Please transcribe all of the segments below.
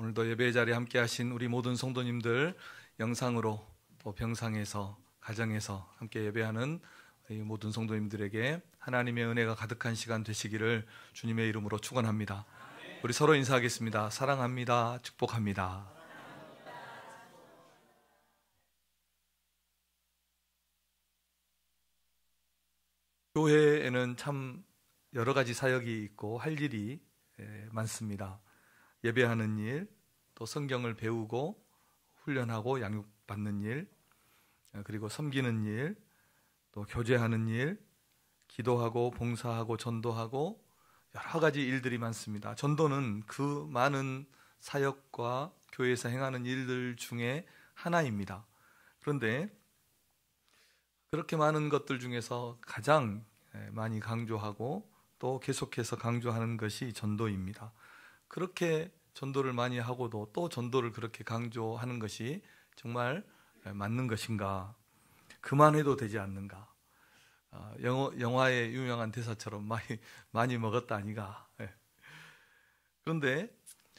오늘도 예배 자리에 함께 하신 우리 모든 성도님들, 영상으로 또 병상에서 가정에서 함께 예배하는 이 모든 성도님들에게 하나님의 은혜가 가득한 시간 되시기를 주님의 이름으로 축원합니다. 우리 서로 인사하겠습니다. 사랑합니다. 축복합니다. 교회에는 참 여러 가지 사역이 있고 할 일이 많습니다. 예배하는 일, 또 성경을 배우고 훈련하고 양육받는 일, 그리고 섬기는 일, 또 교제하는 일, 기도하고 봉사하고 전도하고 여러 가지 일들이 많습니다. 전도는 그 많은 사역과 교회에서 행하는 일들 중에 하나입니다. 그런데 그렇게 많은 것들 중에서 가장 많이 강조하고 또 계속해서 강조하는 것이 전도입니다. 그렇게 전도를 많이 하고도 또 전도를 그렇게 강조하는 것이 정말 맞는 것인가? 그만해도 되지 않는가? 영화의 유명한 대사처럼 많이 먹었다 아니가? 그런데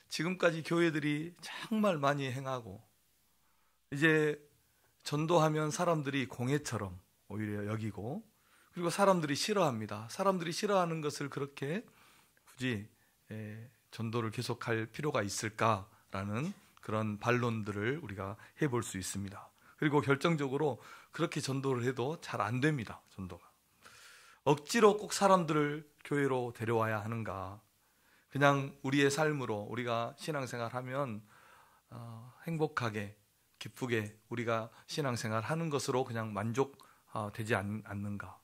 지금까지 교회들이 정말 많이 행하고 이제 전도하면 사람들이 공예처럼 오히려 여기고, 그리고 사람들이 싫어합니다. 사람들이 싫어하는 것을 그렇게 굳이 전도를 계속할 필요가 있을까라는 그런 반론들을 우리가 해볼 수 있습니다. 그리고 결정적으로 그렇게 전도를 해도 잘 안 됩니다. 전도가 억지로 꼭 사람들을 교회로 데려와야 하는가? 그냥 우리의 삶으로 우리가 신앙생활하면 행복하게 기쁘게 우리가 신앙생활 하는 것으로 그냥 만족되지 않는가?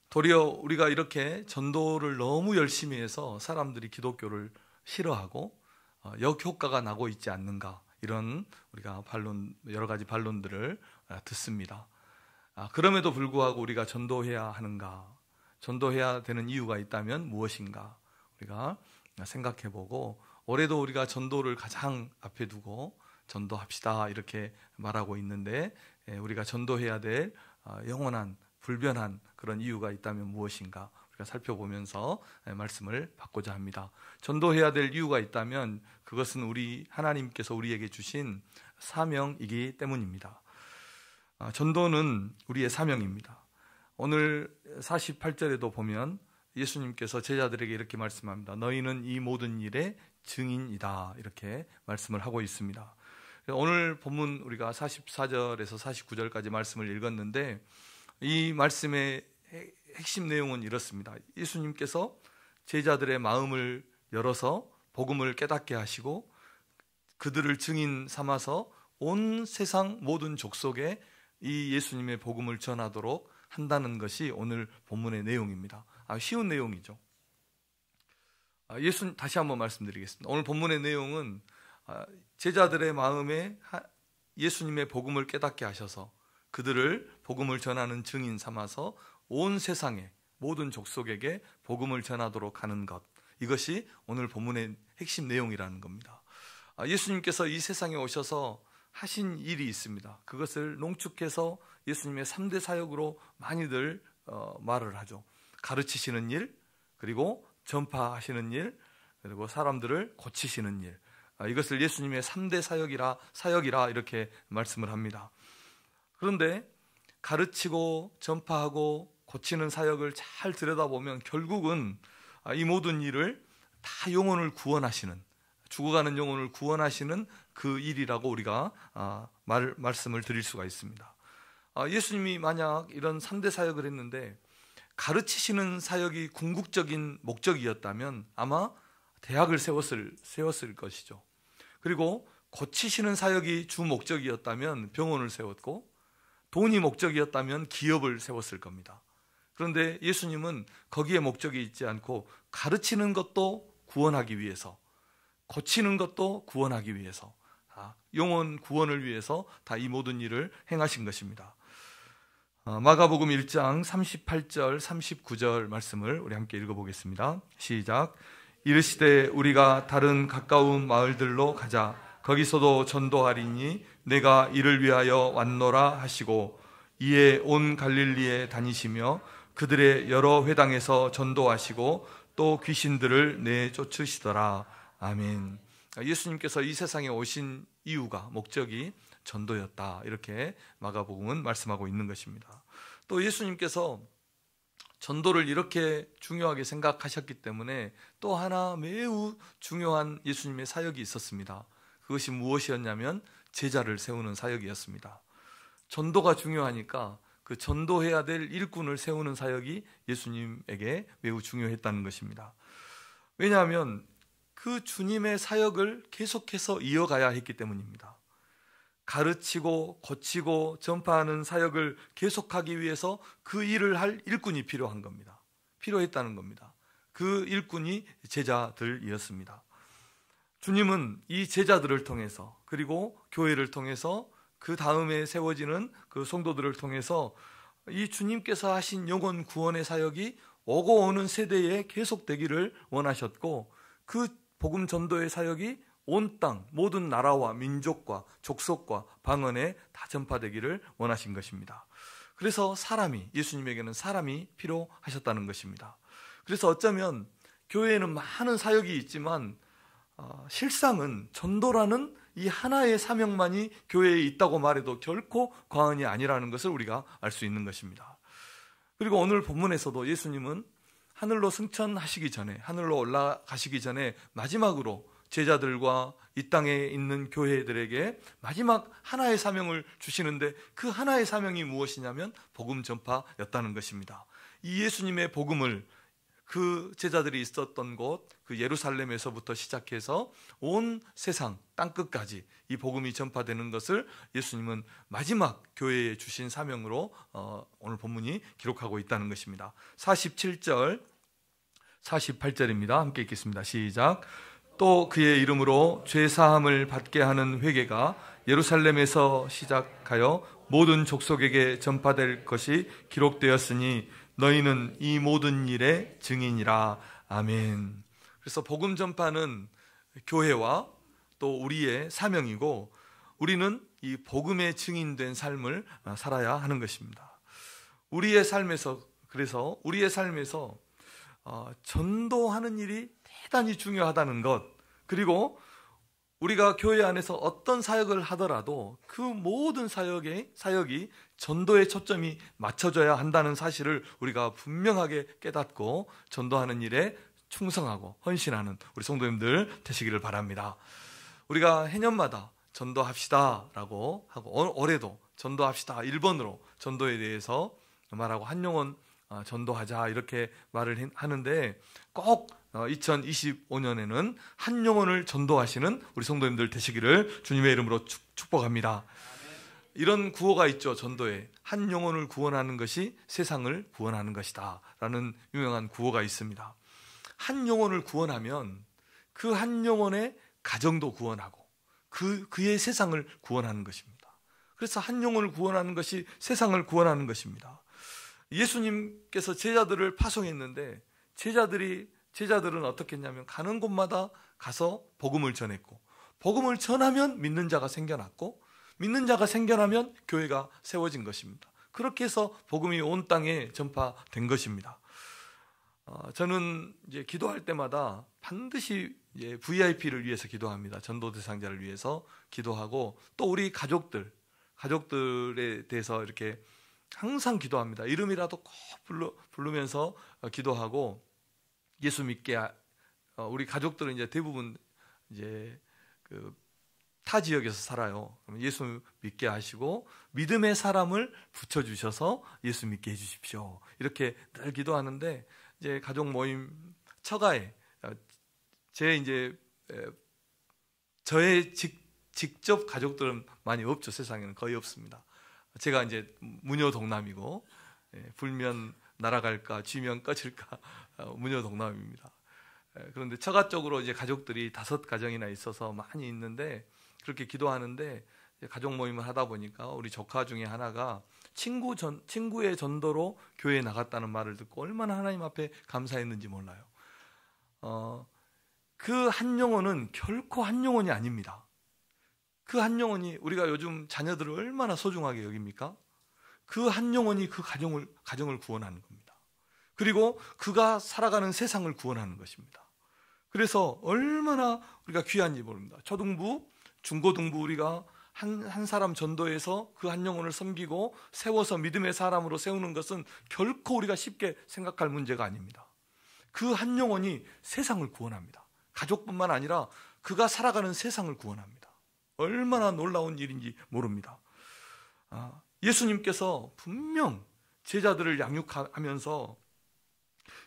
도리어 우리가 이렇게 전도를 너무 열심히 해서 사람들이 기독교를 싫어하고 역효과가 나고 있지 않는가? 이런 우리가 여러 가지 반론들을 듣습니다. 그럼에도 불구하고 우리가 전도해야 하는가? 전도해야 되는 이유가 있다면 무엇인가? 우리가 생각해보고, 올해도 우리가 전도를 가장 앞에 두고 전도합시다 이렇게 말하고 있는데, 우리가 전도해야 될 영원한 불변한 그런 이유가 있다면 무엇인가 우리가 살펴보면서 말씀을 받고자 합니다. 전도해야 될 이유가 있다면 그것은 하나님께서 우리에게 주신 사명이기 때문입니다. 전도는 우리의 사명입니다. 오늘 48절에도 보면 예수님께서 제자들에게 이렇게 말씀합니다. 너희는 이 모든 일의 증인이다 이렇게 말씀을 하고 있습니다. 오늘 본문 우리가 44절에서 49절까지 말씀을 읽었는데, 이 말씀의 핵심 내용은 이렇습니다. 예수님께서 제자들의 마음을 열어서 복음을 깨닫게 하시고 그들을 증인 삼아서 온 세상 모든 족속에 이 예수님의 복음을 전하도록 한다는 것이 오늘 본문의 내용입니다. 쉬운 내용이죠. 다시 한번 말씀드리겠습니다. 오늘 본문의 내용은 제자들의 마음에 예수님의 복음을 깨닫게 하셔서 그들을 복음을 전하는 증인 삼아서 온 세상의 모든 족속에게 복음을 전하도록 하는 것, 이것이 오늘 본문의 핵심 내용이라는 겁니다. 예수님께서 이 세상에 오셔서 하신 일이 있습니다. 그것을 농축해서 예수님의 3대 사역으로 많이들 말을 하죠. 가르치시는 일, 그리고 전파하시는 일, 그리고 사람들을 고치시는 일, 이것을 예수님의 3대 사역이라 이렇게 말씀을 합니다. 그런데 가르치고 전파하고 고치는 사역을 잘 들여다보면 결국은 이 모든 일을 다 영혼을 구원하시는, 죽어가는 영혼을 구원하시는 그 일이라고 우리가 말씀을 드릴 수가 있습니다. 예수님이 만약 이런 3대 사역을 했는데 가르치시는 사역이 궁극적인 목적이었다면 아마 대학을 세웠을 것이죠. 그리고 고치시는 사역이 주 목적이었다면 병원을 세웠고, 돈이 목적이었다면 기업을 세웠을 겁니다. 그런데 예수님은 거기에 목적이 있지 않고 가르치는 것도 구원하기 위해서, 고치는 것도 구원하기 위해서, 영혼 구원을 위해서 다 이 모든 일을 행하신 것입니다. 마가복음 1장 38절 39절 말씀을 우리 함께 읽어보겠습니다. 시작. 이르시되 우리가 다른 가까운 마을들로 가자. 거기서도 전도하리니 내가 이를 위하여 왔노라 하시고, 이에 온 갈릴리에 다니시며 그들의 여러 회당에서 전도하시고 또 귀신들을 내쫓으시더라. 아멘. 예수님께서 이 세상에 오신 이유가, 목적이 전도였다, 이렇게 마가복음은 말씀하고 있는 것입니다. 또 예수님께서 전도를 이렇게 중요하게 생각하셨기 때문에 또 하나 매우 중요한 예수님의 사역이 있었습니다. 그것이 무엇이었냐면 제자를 세우는 사역이었습니다. 전도가 중요하니까 그 전도해야 될 일꾼을 세우는 사역이 예수님에게 매우 중요했다는 것입니다. 왜냐하면 그 주님의 사역을 계속해서 이어가야 했기 때문입니다. 가르치고 고치고 전파하는 사역을 계속하기 위해서 그 일을 할 일꾼이 필요한 겁니다. 필요했다는 겁니다. 그 일꾼이 제자들이었습니다. 주님은 이 제자들을 통해서, 그리고 교회를 통해서, 그 다음에 세워지는 그 성도들을 통해서 이 주님께서 하신 영혼 구원의 사역이 오고 오는 세대에 계속되기를 원하셨고, 그 복음 전도의 사역이 온 땅 모든 나라와 민족과 족속과 방언에 다 전파되기를 원하신 것입니다. 그래서 예수님에게는 사람이 필요하셨다는 것입니다. 그래서 어쩌면 교회에는 많은 사역이 있지만 실상은 전도라는 이 하나의 사명만이 교회에 있다고 말해도 결코 과언이 아니라는 것을 우리가 알 수 있는 것입니다. 그리고 오늘 본문에서도 예수님은 하늘로 승천하시기 전에, 하늘로 올라가시기 전에 마지막으로 제자들과 이 땅에 있는 교회들에게 마지막 하나의 사명을 주시는데, 그 하나의 사명이 무엇이냐면 복음 전파였다는 것입니다. 이 예수님의 복음을 그 제자들이 있었던 곳, 그 예루살렘에서부터 시작해서 온 세상 땅끝까지 이 복음이 전파되는 것을 예수님은 마지막 교회에 주신 사명으로 오늘 본문이 기록하고 있다는 것입니다. 47절 48절입니다. 함께 읽겠습니다. 시작. 또 그의 이름으로 죄사함을 받게 하는 회개가 예루살렘에서 시작하여 모든 족속에게 전파될 것이 기록되었으니 너희는 이 모든 일의 증인이라. 아멘. 그래서 복음 전파는 교회와 또 우리의 사명이고, 우리는 이 복음의 증인된 삶을 살아야 하는 것입니다. 우리의 삶에서 전도하는 일이 대단히 중요하다는 것, 그리고 우리가 교회 안에서 어떤 사역을 하더라도 그 모든 사역이 전도의 초점이 맞춰져야 한다는 사실을 우리가 분명하게 깨닫고 전도하는 일에 충성하고 헌신하는 우리 성도님들 되시기를 바랍니다. 우리가 해년마다 전도합시다 라고 하고, 올해도 전도합시다, 1번으로 전도에 대해서 말하고 한 영혼 전도하자 이렇게 말을 하는데, 꼭 2025년에는 한 영혼을 전도하시는 우리 성도님들 되시기를 주님의 이름으로 축복합니다. 이런 구호가 있죠. 전도에 한 영혼을 구원하는 것이 세상을 구원하는 것이다 라는 유명한 구호가 있습니다. 한 영혼을 구원하면 그 한 영혼의 가정도 구원하고 그의 세상을 구원하는 것입니다. 그래서 한 영혼을 구원하는 것이 세상을 구원하는 것입니다. 예수님께서 제자들을 파송했는데 제자들은 어떻게 했냐면 가는 곳마다 가서 복음을 전했고, 복음을 전하면 믿는 자가 생겨났고, 믿는 자가 생겨나면 교회가 세워진 것입니다. 그렇게 해서 복음이 온 땅에 전파된 것입니다. 저는 이제 기도할 때마다 반드시 VIP를 위해서 기도합니다. 전도 대상자를 위해서 기도하고, 또 우리 가족들에 대해서 이렇게 항상 기도합니다. 이름이라도 꼭 부르면서 기도하고, 예수 믿게, 우리 가족들은 이제 대부분 이제 타 지역에서 살아요. 그러면 예수 믿게 하시고 믿음의 사람을 붙여주셔서 예수 믿게 해주십시오. 이렇게 늘 기도하는데, 이제 가족 모임 처가에 저의 직접 가족들은 많이 없죠. 세상에는 거의 없습니다. 제가 이제 무녀동남이고, 불면 날아갈까 쥐면 꺼질까 무녀동남입니다. 그런데 처가 쪽으로 이제 가족들이 5가정이나 있어서 많이 있는데, 그렇게 기도하는데 가족 모임을 하다 보니까 우리 조카 중에 하나가 친구의 전도로 교회에 나갔다는 말을 듣고 얼마나 하나님 앞에 감사했는지 몰라요. 그 한 영혼은 결코 한 영혼이 아닙니다. 그 한 영혼이, 우리가 요즘 자녀들을 얼마나 소중하게 여깁니까? 그 한 영혼이 그 가정을 구원하는 겁니다. 그리고 그가 살아가는 세상을 구원하는 것입니다. 그래서 얼마나 우리가 귀한지 모릅니다. 초등부, 중고등부 우리가 한 사람 전도해서 그 한 영혼을 섬기고 세워서 믿음의 사람으로 세우는 것은 결코 우리가 쉽게 생각할 문제가 아닙니다. 그 한 영혼이 세상을 구원합니다. 가족뿐만 아니라 그가 살아가는 세상을 구원합니다. 얼마나 놀라운 일인지 모릅니다. 예수님께서 분명 제자들을 양육하면서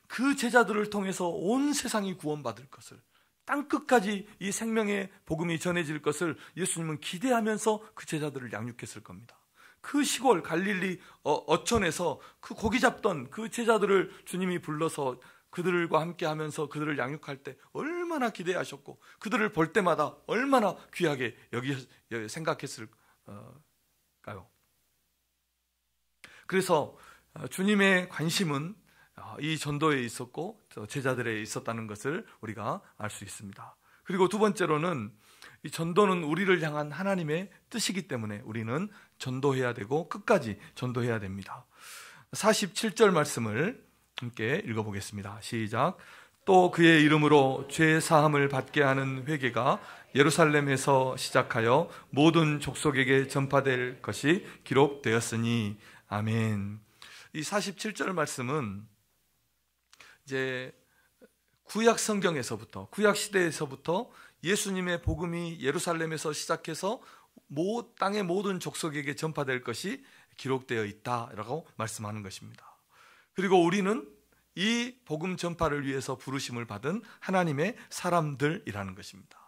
그 제자들을 통해서 온 세상이 구원받을 것을, 땅끝까지 이 생명의 복음이 전해질 것을 예수님은 기대하면서 그 제자들을 양육했을 겁니다. 그 시골 갈릴리 어촌에서 그 고기 잡던 그 제자들을 주님이 불러서 그들과 함께 하면서 그들을 양육할 때 얼마나 기대하셨고 그들을 볼 때마다 얼마나 귀하게 생각했을까요? 그래서 주님의 관심은 이 전도에 있었고 제자들에 있었다는 것을 우리가 알 수 있습니다. 그리고 두 번째로는 이 전도는 우리를 향한 하나님의 뜻이기 때문에 우리는 전도해야 되고 끝까지 전도해야 됩니다. 47절 말씀을 함께 읽어보겠습니다. 시작. 또 그의 이름으로 죄 사함을 받게 하는 회개가 예루살렘에서 시작하여 모든 족속에게 전파될 것이 기록되었으니 아멘. 이 47절 말씀은 이제 구약 성경에서부터, 구약 시대에서부터 예수님의 복음이 예루살렘에서 시작해서 땅의 모든 족속에게 전파될 것이 기록되어 있다라고 말씀하는 것입니다. 그리고 우리는 이 복음 전파를 위해서 부르심을 받은 하나님의 사람들이라는 것입니다.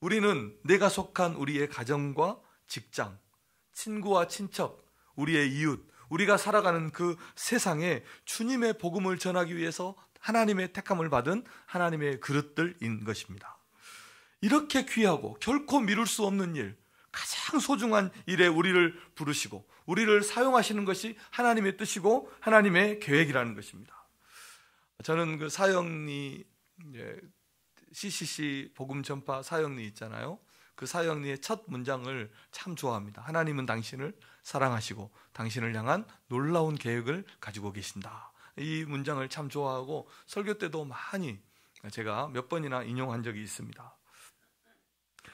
우리는 내가 속한 우리의 가정과 직장, 친구와 친척, 우리의 이웃, 우리가 살아가는 그 세상에 주님의 복음을 전하기 위해서 하나님의 택함을 받은 하나님의 그릇들인 것입니다. 이렇게 귀하고 결코 미룰 수 없는 일, 가장 소중한 일에 우리를 부르시고 우리를 사용하시는 것이 하나님의 뜻이고 하나님의 계획이라는 것입니다. 저는 그 사형리, CCC 복음 전파 사형리 있잖아요. 그 사형리의 첫 문장을 참 좋아합니다. 하나님은 당신을 사랑하시고 당신을 향한 놀라운 계획을 가지고 계신다. 이 문장을 참 좋아하고 설교 때도 많이 제가 몇 번이나 인용한 적이 있습니다.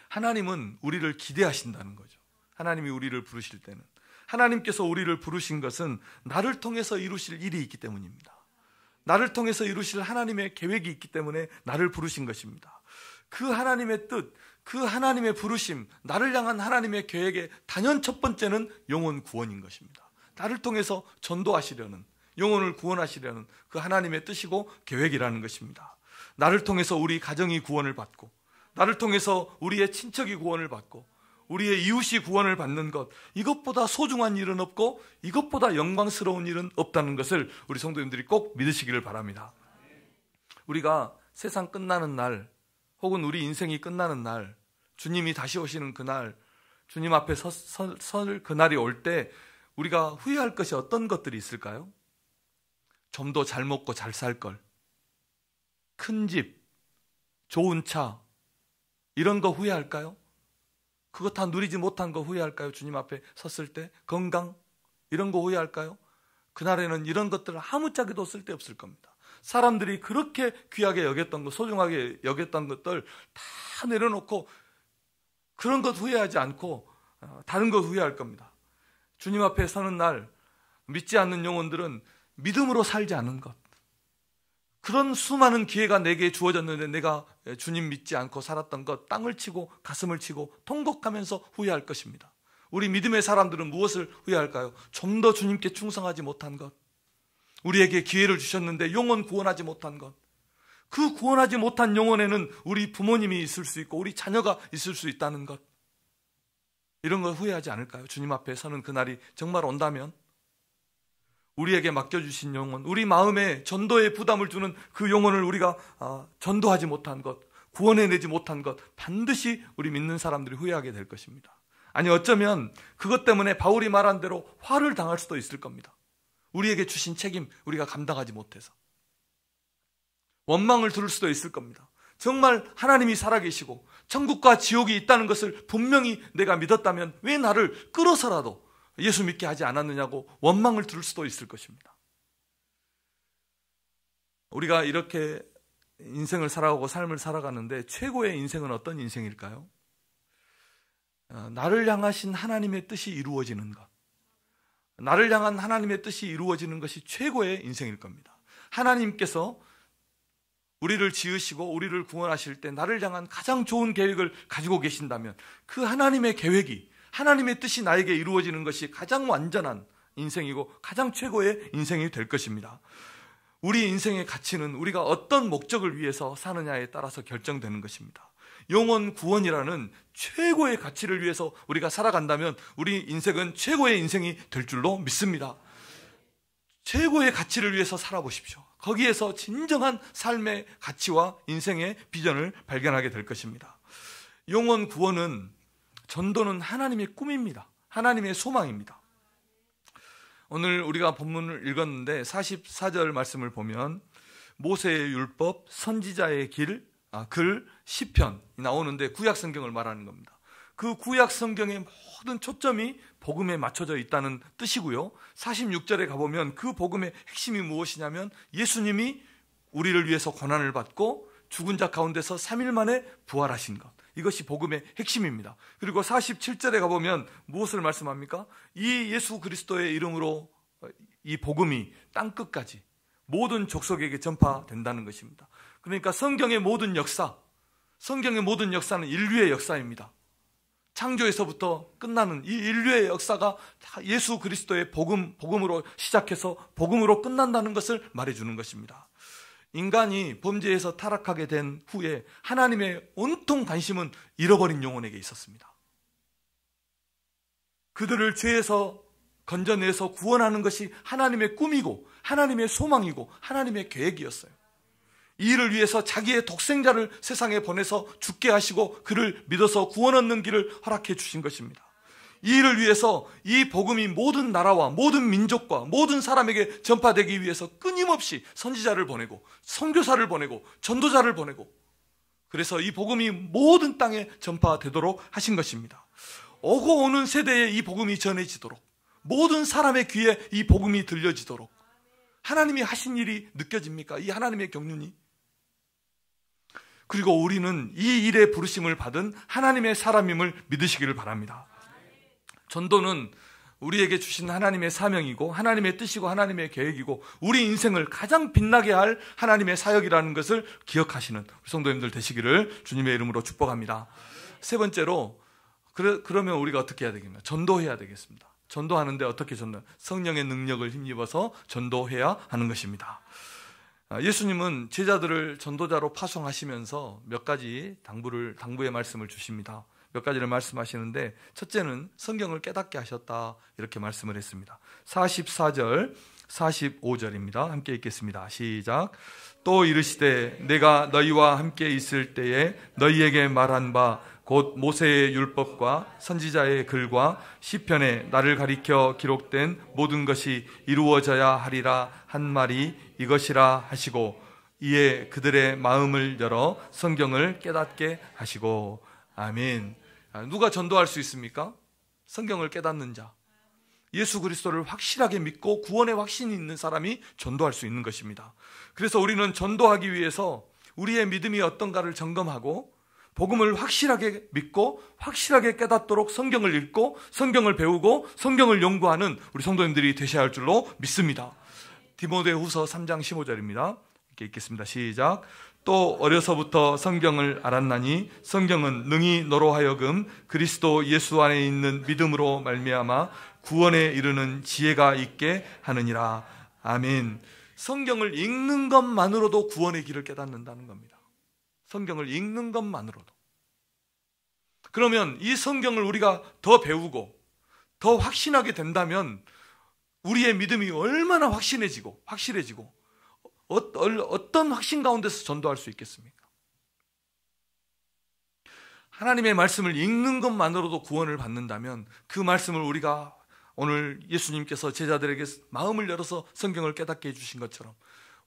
하나님은 우리를 기대하신다는 거죠. 하나님이 우리를 부르실 때는, 하나님께서 우리를 부르신 것은 나를 통해서 이루실 일이 있기 때문입니다. 나를 통해서 이루실 하나님의 계획이 있기 때문에 나를 부르신 것입니다. 그 하나님의 뜻, 그 하나님의 부르심, 나를 향한 하나님의 계획의 단연 첫 번째는 영혼 구원인 것입니다. 나를 통해서 전도하시려는, 영혼을 구원하시려는 그 하나님의 뜻이고 계획이라는 것입니다. 나를 통해서 우리 가정이 구원을 받고, 나를 통해서 우리의 친척이 구원을 받고, 우리의 이웃이 구원을 받는 것, 이것보다 소중한 일은 없고 이것보다 영광스러운 일은 없다는 것을 우리 성도님들이 꼭 믿으시기를 바랍니다. 우리가 세상 끝나는 날, 혹은 우리 인생이 끝나는 날, 주님이 다시 오시는 그날, 주님 앞에 설 그날이 올 때 우리가 후회할 것이 어떤 것들이 있을까요? 좀 더 잘 먹고 잘 살 걸, 큰 집, 좋은 차, 이런 거 후회할까요? 그거 다 누리지 못한 거 후회할까요? 주님 앞에 섰을 때 건강, 이런 거 후회할까요? 그날에는 이런 것들을 아무짝에도 쓸데없을 겁니다. 사람들이 그렇게 귀하게 여겼던 것, 소중하게 여겼던 것들 다 내려놓고 그런 것 후회하지 않고 다른 것 후회할 겁니다. 주님 앞에 서는 날 믿지 않는 영혼들은 믿음으로 살지 않은 것, 그런 수많은 기회가 내게 주어졌는데 내가 주님 믿지 않고 살았던 것, 땅을 치고 가슴을 치고 통곡하면서 후회할 것입니다. 우리 믿음의 사람들은 무엇을 후회할까요? 좀 더 주님께 충성하지 못한 것, 우리에게 기회를 주셨는데 영혼 구원하지 못한 것, 그 구원하지 못한 영혼에는 우리 부모님이 있을 수 있고 우리 자녀가 있을 수 있다는 것, 이런 걸 후회하지 않을까요? 주님 앞에 서는 그날이 정말 온다면 우리에게 맡겨주신 영혼, 우리 마음에 전도의 부담을 주는 그 영혼을 우리가 전도하지 못한 것, 구원해내지 못한 것, 반드시 우리 믿는 사람들이 후회하게 될 것입니다. 아니 어쩌면 그것 때문에 바울이 말한 대로 화를 당할 수도 있을 겁니다. 우리에게 주신 책임 우리가 감당하지 못해서 원망을 들을 수도 있을 겁니다. 정말 하나님이 살아계시고 천국과 지옥이 있다는 것을 분명히 내가 믿었다면 왜 나를 끌어서라도 예수 믿게 하지 않았느냐고 원망을 들을 수도 있을 것입니다. 우리가 이렇게 인생을 살아가고 삶을 살아가는데 최고의 인생은 어떤 인생일까요? 나를 향하신 하나님의 뜻이 이루어지는 것, 나를 향한 하나님의 뜻이 이루어지는 것이 최고의 인생일 겁니다. 하나님께서 우리를 지으시고 우리를 구원하실 때 나를 향한 가장 좋은 계획을 가지고 계신다면 그 하나님의 계획이, 하나님의 뜻이 나에게 이루어지는 것이 가장 완전한 인생이고 가장 최고의 인생이 될 것입니다. 우리 인생의 가치는 우리가 어떤 목적을 위해서 사느냐에 따라서 결정되는 것입니다. 영혼 구원이라는 최고의 가치를 위해서 우리가 살아간다면 우리 인생은 최고의 인생이 될 줄로 믿습니다. 최고의 가치를 위해서 살아보십시오. 거기에서 진정한 삶의 가치와 인생의 비전을 발견하게 될 것입니다. 영혼 구원은, 전도는 하나님의 꿈입니다. 하나님의 소망입니다. 오늘 우리가 본문을 읽었는데 44절 말씀을 보면 모세의 율법, 선지자의 글, 시편이 나오는데 구약 성경을 말하는 겁니다. 그 구약 성경의 모든 초점이 복음에 맞춰져 있다는 뜻이고요. 46절에 가보면 그 복음의 핵심이 무엇이냐면 예수님이 우리를 위해서 고난을 받고 죽은 자 가운데서 3일 만에 부활하신 것, 이것이 복음의 핵심입니다. 그리고 47절에 가보면 무엇을 말씀합니까? 이 예수 그리스도의 이름으로 이 복음이 땅끝까지 모든 족속에게 전파된다는 것입니다. 그러니까 성경의 모든 역사는 인류의 역사입니다. 창조에서부터 끝나는 이 인류의 역사가 예수 그리스도의 복음으로 시작해서 복음으로 끝난다는 것을 말해주는 것입니다. 인간이 범죄에서 타락하게 된 후에 하나님의 온통 관심은 잃어버린 영혼에게 있었습니다. 그들을 죄에서 건져내서 구원하는 것이 하나님의 꿈이고 하나님의 소망이고 하나님의 계획이었어요. 이 일을 위해서 자기의 독생자를 세상에 보내서 죽게 하시고 그를 믿어서 구원 얻는 길을 허락해 주신 것입니다. 이 일을 위해서 이 복음이 모든 나라와 모든 민족과 모든 사람에게 전파되기 위해서 끊임없이 선지자를 보내고 선교사를 보내고 전도자를 보내고, 그래서 이 복음이 모든 땅에 전파되도록 하신 것입니다. 오고 오는 세대에 이 복음이 전해지도록, 모든 사람의 귀에 이 복음이 들려지도록 하나님이 하신 일이 느껴집니까? 이 하나님의 경륜이. 그리고 우리는 이 일에 부르심을 받은 하나님의 사람임을 믿으시기를 바랍니다. 전도는 우리에게 주신 하나님의 사명이고 하나님의 뜻이고 하나님의 계획이고 우리 인생을 가장 빛나게 할 하나님의 사역이라는 것을 기억하시는 성도님들 되시기를 주님의 이름으로 축복합니다. 세 번째로, 그러면 우리가 어떻게 해야 되겠냐? 전도해야 되겠습니다. 전도하는데 어떻게 성령의 능력을 힘입어서 전도해야 하는 것입니다. 예수님은 제자들을 전도자로 파송하시면서 몇 가지 당부의 말씀을 주십니다. 몇 가지를 말씀하시는데, 첫째는 성경을 깨닫게 하셨다, 이렇게 말씀을 했습니다. 44절 45절입니다. 함께 읽겠습니다. 시작. 또 이르시되 내가 너희와 함께 있을 때에 너희에게 말한 바 곧 모세의 율법과 선지자의 글과 시편에 나를 가리켜 기록된 모든 것이 이루어져야 하리라 한 말이 이것이라 하시고, 이에 그들의 마음을 열어 성경을 깨닫게 하시고. 아멘. 누가 전도할 수 있습니까? 성경을 깨닫는 자, 예수 그리스도를 확실하게 믿고 구원의 확신이 있는 사람이 전도할 수 있는 것입니다. 그래서 우리는 전도하기 위해서 우리의 믿음이 어떤가를 점검하고 복음을 확실하게 믿고 확실하게 깨닫도록 성경을 읽고 성경을 배우고 성경을 연구하는 우리 성도님들이 되셔야 할 줄로 믿습니다. 디모데후서 3장 15절입니다. 이렇게 읽겠습니다. 시작. 또 어려서부터 성경을 알았나니 성경은 능히 너로 하여금 그리스도 예수 안에 있는 믿음으로 말미암아 구원에 이르는 지혜가 있게 하느니라. 아멘. 성경을 읽는 것만으로도 구원의 길을 깨닫는다는 겁니다. 성경을 읽는 것만으로도. 그러면 이 성경을 우리가 더 배우고 더 확신하게 된다면 우리의 믿음이 얼마나 확실해지고 어떤 확신 가운데서 전도할 수 있겠습니까? 하나님의 말씀을 읽는 것만으로도 구원을 받는다면 그 말씀을 우리가 오늘 예수님께서 제자들에게 마음을 열어서 성경을 깨닫게 해주신 것처럼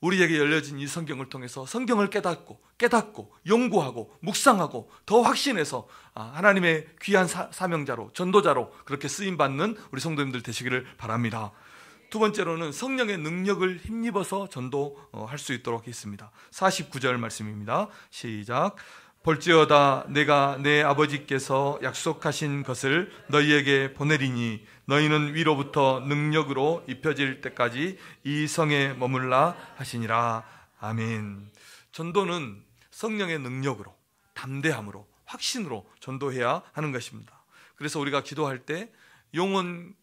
우리에게 열려진 이 성경을 통해서 성경을 깨닫고 연구하고 묵상하고 더 확신해서 하나님의 귀한 사명자로 전도자로 그렇게 쓰임받는 우리 성도님들 되시기를 바랍니다. 두 번째로는 성령의 능력을 힘입어서 전도할 수 있도록 했습니다. 49절 말씀입니다. 시작. 볼지어다 내가 내 아버지께서 약속하신 것을 너희에게 보내리니 너희는 위로부터 능력으로 입혀질 때까지 이 성에 머물라 하시니라. 아멘. 전도는 성령의 능력으로, 담대함으로, 확신으로 전도해야 하는 것입니다. 그래서 우리가 기도할 때 영혼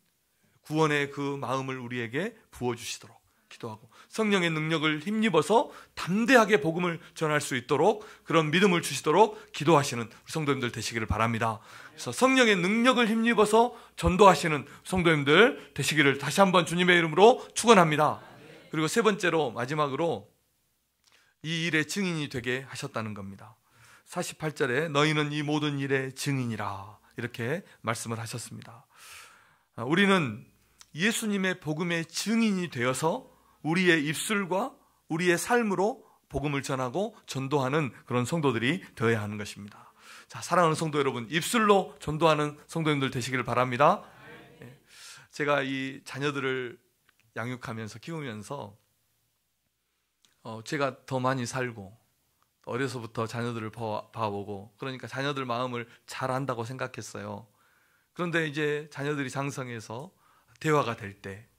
구원의 그 마음을 우리에게 부어주시도록 기도하고, 성령의 능력을 힘입어서 담대하게 복음을 전할 수 있도록 그런 믿음을 주시도록 기도하시는 우리 성도님들 되시기를 바랍니다. 그래서 성령의 능력을 힘입어서 전도하시는 성도님들 되시기를 다시 한번 주님의 이름으로 축원합니다. 그리고 세 번째로, 마지막으로 이 일의 증인이 되게 하셨다는 겁니다. 48절에 너희는 이 모든 일의 증인이라 이렇게 말씀을 하셨습니다. 우리는 예수님의 복음의 증인이 되어서 우리의 입술과 우리의 삶으로 복음을 전하고 전도하는 그런 성도들이 되어야 하는 것입니다. 자, 사랑하는 성도 여러분, 입술로 전도하는 성도님들 되시기를 바랍니다. 제가 이 자녀들을 양육하면서 키우면서 제가 더 많이 살고 어려서부터 자녀들을 봐보고 그러니까 자녀들 마음을 잘 안다고 생각했어요. 그런데 이제 자녀들이 장성해서 대화가 될 때,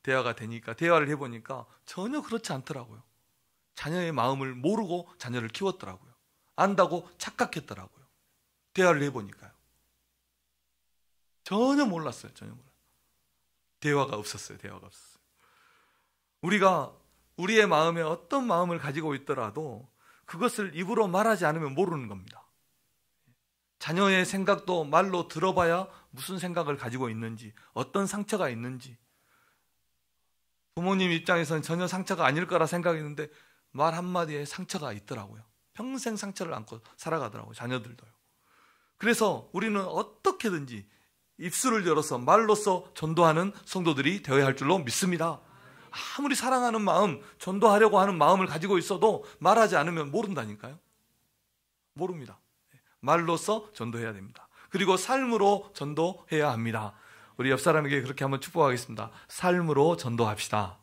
대화가 되니까, 대화를 해보니까 전혀 그렇지 않더라고요. 자녀의 마음을 모르고 자녀를 키웠더라고요. 안다고 착각했더라고요. 대화를 해보니까요. 전혀 몰랐어요. 전혀 몰랐어요. 대화가 없었어요. 대화가 없었어요. 우리가 우리의 마음에 어떤 마음을 가지고 있더라도 그것을 입으로 말하지 않으면 모르는 겁니다. 자녀의 생각도 말로 들어봐야 무슨 생각을 가지고 있는지, 어떤 상처가 있는지, 부모님 입장에서는 전혀 상처가 아닐 거라 생각했는데 말 한마디에 상처가 있더라고요. 평생 상처를 안고 살아가더라고요. 자녀들도요. 그래서 우리는 어떻게든지 입술을 열어서 말로써 전도하는 성도들이 되어야 할 줄로 믿습니다. 아무리 사랑하는 마음, 전도하려고 하는 마음을 가지고 있어도 말하지 않으면 모른다니까요. 모릅니다. 말로써 전도해야 됩니다. 그리고 삶으로 전도해야 합니다. 우리 옆 사람에게 그렇게 한번 축복하겠습니다. 삶으로 전도합시다.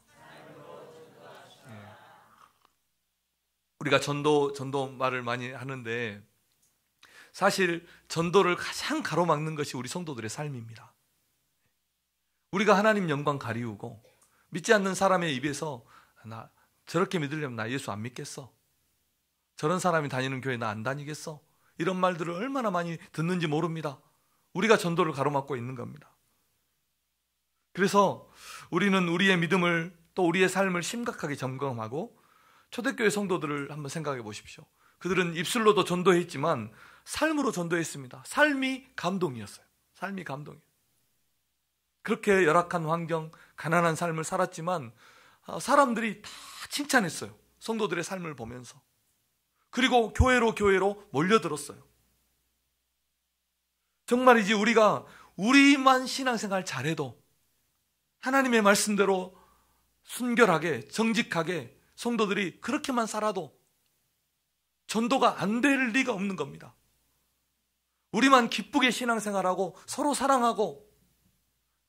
우리가 전도 말을 많이 하는데 사실 전도를 가장 가로막는 것이 우리 성도들의 삶입니다. 우리가 하나님 영광 가리우고 믿지 않는 사람의 입에서 나 저렇게 믿으려면 나 예수 안 믿겠어, 저런 사람이 다니는 교회 나 안 다니겠어, 이런 말들을 얼마나 많이 듣는지 모릅니다. 우리가 전도를 가로막고 있는 겁니다. 그래서 우리는 우리의 믿음을 또 우리의 삶을 심각하게 점검하고, 초대교회 성도들을 한번 생각해 보십시오. 그들은 입술로도 전도했지만 삶으로 전도했습니다. 삶이 감동이었어요. 삶이 감동이에요. 그렇게 열악한 환경, 가난한 삶을 살았지만 사람들이 다 칭찬했어요. 성도들의 삶을 보면서. 그리고 교회로 몰려들었어요. 정말이지 우리가 우리만 신앙생활 잘해도 하나님의 말씀대로 순결하게 정직하게 성도들이 그렇게만 살아도 전도가 안 될 리가 없는 겁니다. 우리만 기쁘게 신앙생활하고 서로 사랑하고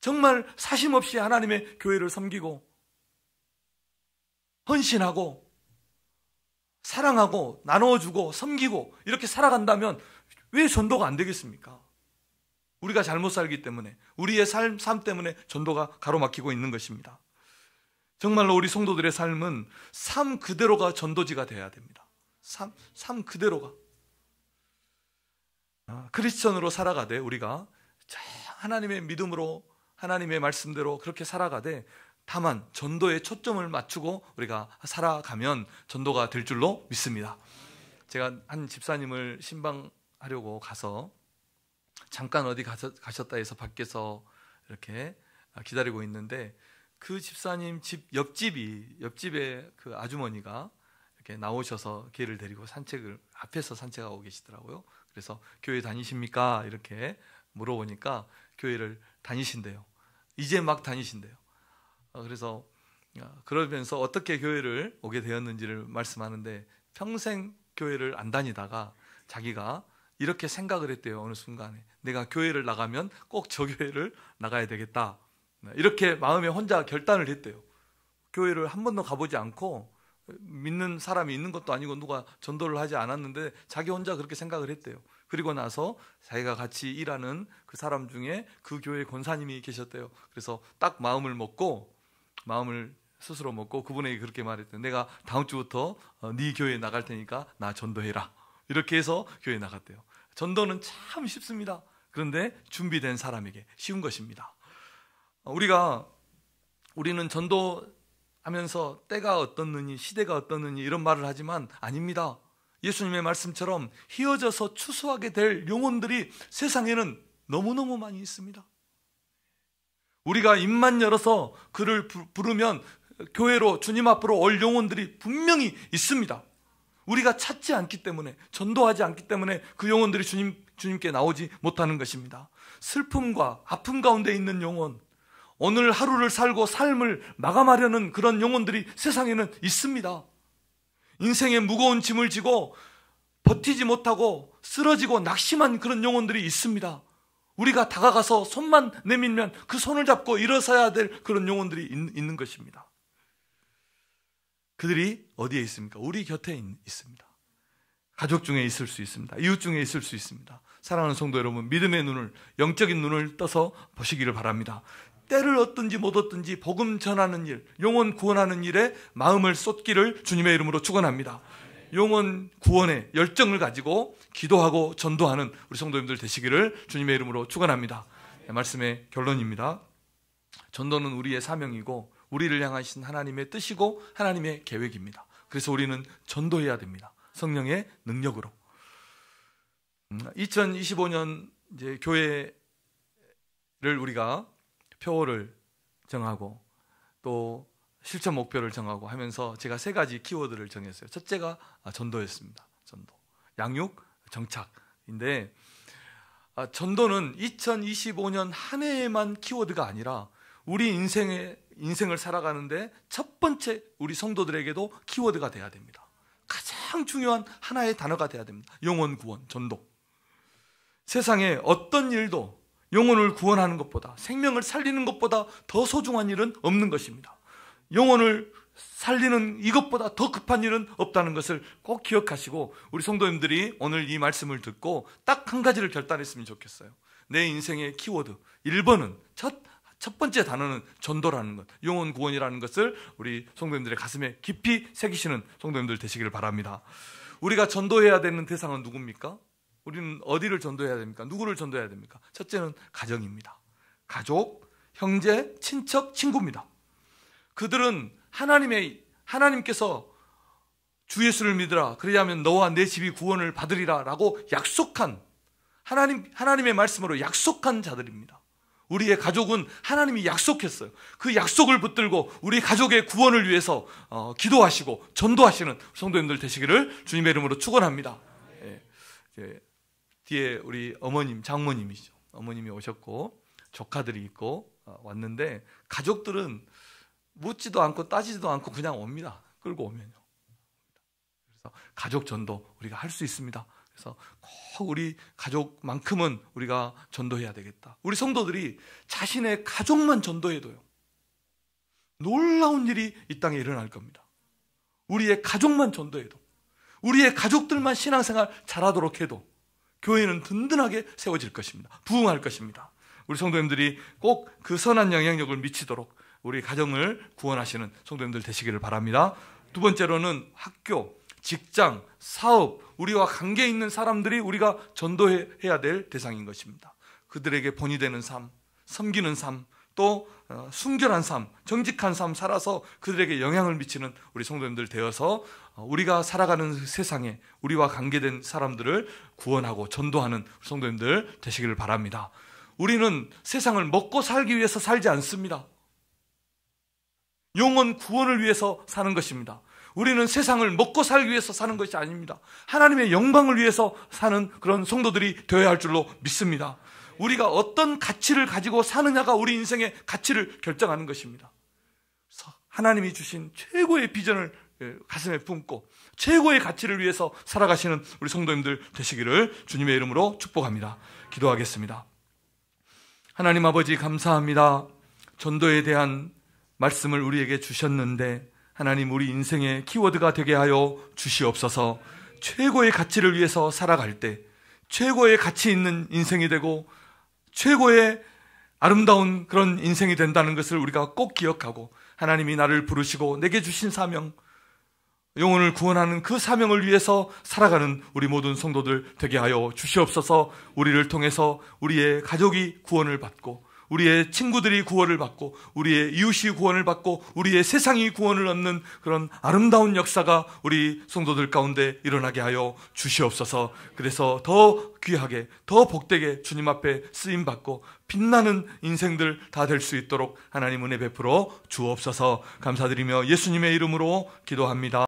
정말 사심없이 하나님의 교회를 섬기고 헌신하고 사랑하고 나눠주고 섬기고 이렇게 살아간다면 왜 전도가 안 되겠습니까? 우리가 잘못 살기 때문에, 우리의 삶 때문에 전도가 가로막히고 있는 것입니다. 정말로 우리 성도들의 삶은 삶 그대로가 전도지가 되어야 됩니다. 삶 그대로가. 크리스천으로 살아가되 우리가 하나님의 믿음으로 하나님의 말씀대로 그렇게 살아가되 다만 전도에 초점을 맞추고 우리가 살아가면 전도가 될 줄로 믿습니다. 제가 한 집사님을 신방하려고 가서 잠깐 어디 가셨다 해서 밖에서 이렇게 기다리고 있는데 그 집사님 집 옆집에 그 아주머니가 이렇게 나오셔서 걔를 데리고 앞에서 산책하고 계시더라고요. 그래서 교회 다니십니까? 이렇게 물어보니까 교회를 다니신대요. 이제 막 다니신대요. 그래서 그러면서 어떻게 교회를 오게 되었는지를 말씀하는데 평생 교회를 안 다니다가 자기가 이렇게 생각을 했대요. 어느 순간에 내가 교회를 나가면 꼭 저 교회를 나가야 되겠다. 이렇게 마음에 혼자 결단을 했대요. 교회를 한 번도 가보지 않고 믿는 사람이 있는 것도 아니고 누가 전도를 하지 않았는데 자기 혼자 그렇게 생각을 했대요. 그리고 나서 자기가 같이 일하는 그 사람 중에 그 교회 권사님이 계셨대요. 그래서 딱 마음을 스스로 먹고 그분에게 그렇게 말했대요. 내가 다음 주부터 네 교회에 나갈 테니까 나 전도해라. 이렇게 해서 교회에 나갔대요. 전도는 참 쉽습니다. 그런데 준비된 사람에게 쉬운 것입니다. 우리는 전도하면서 때가 어떻느니 시대가 어떻느니 이런 말을 하지만 아닙니다. 예수님의 말씀처럼 휘어져서 추수하게 될 영혼들이 세상에는 너무너무 많이 있습니다. 우리가 입만 열어서 그를 부르면 교회로 주님 앞으로 올 영혼들이 분명히 있습니다. 우리가 찾지 않기 때문에, 전도하지 않기 때문에 그 영혼들이 주님께 나오지 못하는 것입니다. 슬픔과 아픔 가운데 있는 영혼, 오늘 하루를 살고 삶을 마감하려는 그런 영혼들이 세상에는 있습니다. 인생의 무거운 짐을 지고 버티지 못하고 쓰러지고 낙심한 그런 영혼들이 있습니다. 우리가 다가가서 손만 내밀면 그 손을 잡고 일어서야 될 그런 영혼들이 있는 것입니다. 그들이 어디에 있습니까? 우리 곁에 있습니다. 가족 중에 있을 수 있습니다. 이웃 중에 있을 수 있습니다. 사랑하는 성도 여러분, 믿음의 눈을, 영적인 눈을 떠서 보시기를 바랍니다. 때를 얻든지 못 얻든지 복음 전하는 일, 영혼 구원하는 일에 마음을 쏟기를 주님의 이름으로 축원합니다. 영혼 구원의 열정을 가지고 기도하고 전도하는 우리 성도님들 되시기를 주님의 이름으로 축원합니다. 말씀의 결론입니다. 전도는 우리의 사명이고 우리를 향하신 하나님의 뜻이고 하나님의 계획입니다. 그래서 우리는 전도해야 됩니다. 성령의 능력으로. 2025년 이제 교회를 우리가 표를 정하고 또 실천 목표를 정하고 하면서 제가 3가지 키워드를 정했어요. 첫째가 전도였습니다. 전도, 양육, 정착인데 전도는 2025년 한 해에만 키워드가 아니라 우리 인생을 살아가는데 첫 번째 우리 성도들에게도 키워드가 돼야 됩니다. 가장 중요한 하나의 단어가 돼야 됩니다. 영혼 구원, 전도. 세상에 어떤 일도 영혼을 구원하는 것보다, 생명을 살리는 것보다 더 소중한 일은 없는 것입니다. 영혼을 살리는 이것보다 더 급한 일은 없다는 것을 꼭 기억하시고 우리 성도님들이 오늘 이 말씀을 듣고 딱 한 가지를 결단했으면 좋겠어요. 내 인생의 키워드 1번은 첫 번째 단어는 전도라는 것, 영혼 구원이라는 것을 우리 성도님들의 가슴에 깊이 새기시는 성도님들 되시기를 바랍니다. 우리가 전도해야 되는 대상은 누굽니까? 우리는 어디를 전도해야 됩니까? 누구를 전도해야 됩니까? 첫째는 가정입니다. 가족, 형제, 친척, 친구입니다. 그들은 하나님께서 주 예수를 믿으라, 그리하면 너와 내 집이 구원을 받으리라 라고 약속한, 하나님의 말씀으로 약속한 자들입니다. 우리의 가족은 하나님이 약속했어요. 그 약속을 붙들고 우리 가족의 구원을 위해서 기도하시고 전도하시는 성도님들 되시기를 주님의 이름으로 축원합니다. 뒤에 우리 어머님, 장모님이죠. 어머님이 오셨고 조카들이 있고 왔는데 가족들은 묻지도 않고 따지지도 않고 그냥 옵니다. 끌고 오면요. 그래서 가족 전도 우리가 할 수 있습니다. 그래서 꼭 우리 가족만큼은 우리가 전도해야 되겠다. 우리 성도들이 자신의 가족만 전도해도요, 놀라운 일이 이 땅에 일어날 겁니다. 우리의 가족만 전도해도, 우리의 가족들만 신앙생활 잘하도록 해도 교회는 든든하게 세워질 것입니다. 부흥할 것입니다. 우리 성도님들이 꼭 그 선한 영향력을 미치도록 우리 가정을 구원하시는 성도님들 되시기를 바랍니다. 두 번째로는 학교, 직장, 사업, 우리와 관계 있는 사람들이 우리가 전도해야 될 대상인 것입니다. 그들에게 본이 되는 삶, 섬기는 삶, 또 순결한 삶, 정직한 삶 살아서 그들에게 영향을 미치는 우리 성도님들 되어서 우리가 살아가는 세상에 우리와 관계된 사람들을 구원하고 전도하는 성도님들 되시기를 바랍니다. 우리는 세상을 먹고 살기 위해서 살지 않습니다. 영혼 구원을 위해서 사는 것입니다. 우리는 세상을 먹고 살기 위해서 사는 것이 아닙니다. 하나님의 영광을 위해서 사는 그런 성도들이 되어야 할 줄로 믿습니다. 우리가 어떤 가치를 가지고 사느냐가 우리 인생의 가치를 결정하는 것입니다. 그래서 하나님이 주신 최고의 비전을 가슴에 품고 최고의 가치를 위해서 살아가시는 우리 성도님들 되시기를 주님의 이름으로 축복합니다. 기도하겠습니다. 하나님 아버지 감사합니다. 전도에 대한 말씀을 우리에게 주셨는데 하나님, 우리 인생의 키워드가 되게 하여 주시옵소서. 최고의 가치를 위해서 살아갈 때 최고의 가치 있는 인생이 되고 최고의 아름다운 그런 인생이 된다는 것을 우리가 꼭 기억하고, 하나님이 나를 부르시고 내게 주신 사명, 영혼을 구원하는 그 사명을 위해서 살아가는 우리 모든 성도들 되게 하여 주시옵소서. 우리를 통해서 우리의 가족이 구원을 받고, 우리의 친구들이 구원을 받고, 우리의 이웃이 구원을 받고, 우리의 세상이 구원을 얻는 그런 아름다운 역사가 우리 성도들 가운데 일어나게 하여 주시옵소서. 그래서 더 귀하게, 더 복되게 주님 앞에 쓰임받고 빛나는 인생들 다 될 수 있도록 하나님 은혜 베풀어 주옵소서. 감사드리며 예수님의 이름으로 기도합니다.